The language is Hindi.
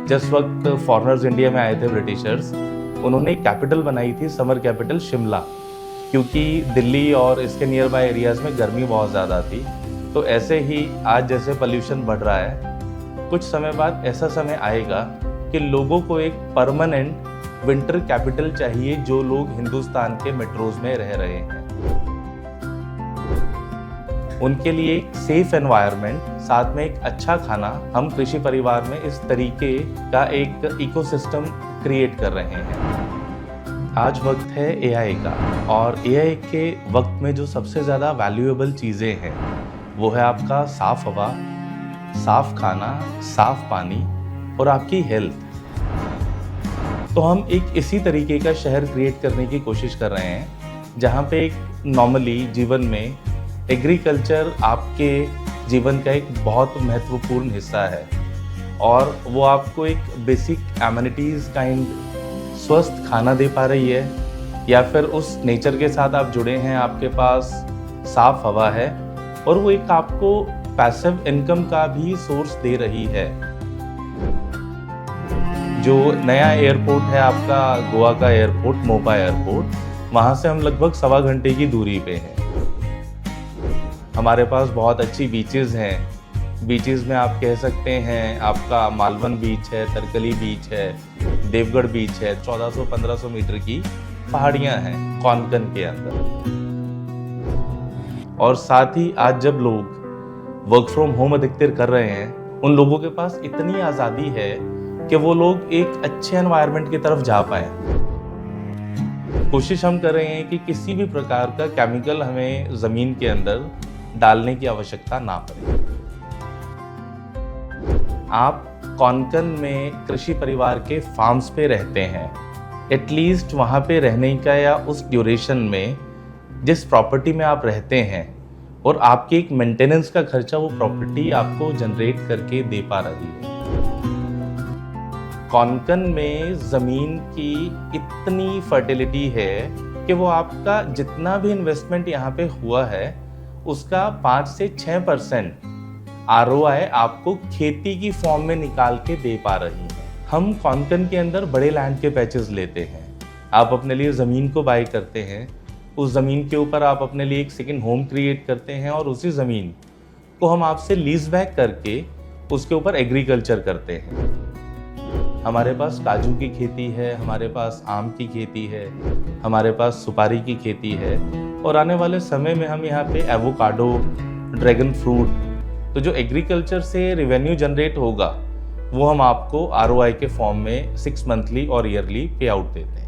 जिस वक्त फॉरेनर्स इंडिया में आए थे ब्रिटिशर्स, उन्होंने एक कैपिटल बनाई थी, समर कैपिटल शिमला, क्योंकि दिल्ली और इसके नियर बाय एरियाज़ में गर्मी बहुत ज़्यादा थी। तो ऐसे ही आज जैसे पोल्यूशन बढ़ रहा है, कुछ समय बाद ऐसा समय आएगा कि लोगों को एक परमानेंट विंटर कैपिटल चाहिए, जो लोग हिंदुस्तान के मेट्रोज में रह रहे हैं उनके लिए एक सेफ एनवायरनमेंट, साथ में एक अच्छा खाना। हम कृषि परिवार में इस तरीके का एक इकोसिस्टम क्रिएट कर रहे हैं। आज वक्त है एआई का, और एआई के वक्त में जो सबसे ज़्यादा वैल्यूएबल चीज़ें हैं वो है आपका साफ हवा, साफ खाना, साफ पानी और आपकी हेल्थ। तो हम एक इसी तरीके का शहर क्रिएट करने की कोशिश कर रहे हैं, जहाँ पे एक नॉर्मली जीवन में एग्रीकल्चर आपके जीवन का एक बहुत महत्वपूर्ण हिस्सा है, और वो आपको एक बेसिक एमिनिटीज़ काइंड स्वस्थ खाना दे पा रही है, या फिर उस नेचर के साथ आप जुड़े हैं, आपके पास साफ हवा है, और वो एक आपको पैसिव इनकम का भी सोर्स दे रही है। जो नया एयरपोर्ट है आपका गोवा का एयरपोर्ट, मोपा एयरपोर्ट, वहाँ से हम लगभग 1.25 घंटे की दूरी पे हैं। हमारे पास बहुत अच्छी बीचेस हैं। बीचेस में आप कह सकते हैं आपका मालवन बीच है, तरकली बीच है, देवगढ़ बीच है। 1400-1500 मीटर की पहाड़ियाँ हैं कोंकण के अंदर। और साथ ही आज जब लोग वर्क फ्रॉम होम अधिकतर कर रहे हैं, उन लोगों के पास इतनी आज़ादी है कि वो लोग एक अच्छे एनवायरनमेंट की तरफ जा पाएँ। कोशिश हम कर रहे हैं कि किसी भी प्रकार का केमिकल हमें ज़मीन के अंदर डालने की आवश्यकता ना पड़े। आप कोंकण में कृषि परिवार के फार्म्स पे रहते हैं, एटलीस्ट वहाँ पे रहने का या उस ड्यूरेशन में जिस प्रॉपर्टी में आप रहते हैं और आपके एक मेंटेनेंस का खर्चा वो प्रॉपर्टी आपको जनरेट करके दे पा रही है। कोंकण में ज़मीन की इतनी फर्टिलिटी है कि वो आपका जितना भी इन्वेस्टमेंट यहाँ पे हुआ है उसका 5 से 6% ROI आपको खेती की फॉर्म में निकाल के दे पा रही है। हम कोंकण के अंदर बड़े लैंड के पैचेस लेते हैं। आप अपने लिए ज़मीन को बाय करते हैं, उस ज़मीन के ऊपर आप अपने लिए एक सेकंड होम क्रिएट करते हैं, और उसी ज़मीन को हम आपसे लीज बैक करके उसके ऊपर एग्रीकल्चर करते हैं। हमारे पास काजू की खेती है, हमारे पास आम की खेती है, हमारे पास सुपारी की खेती है, और आने वाले समय में हम यहाँ पे एवोकाडो, ड्रैगन फ्रूट, तो जो एग्रीकल्चर से रेवेन्यू जनरेट होगा वो हम आपको ROI के फॉर्म में 6 मंथली और ईयरली पे आउट देते हैं।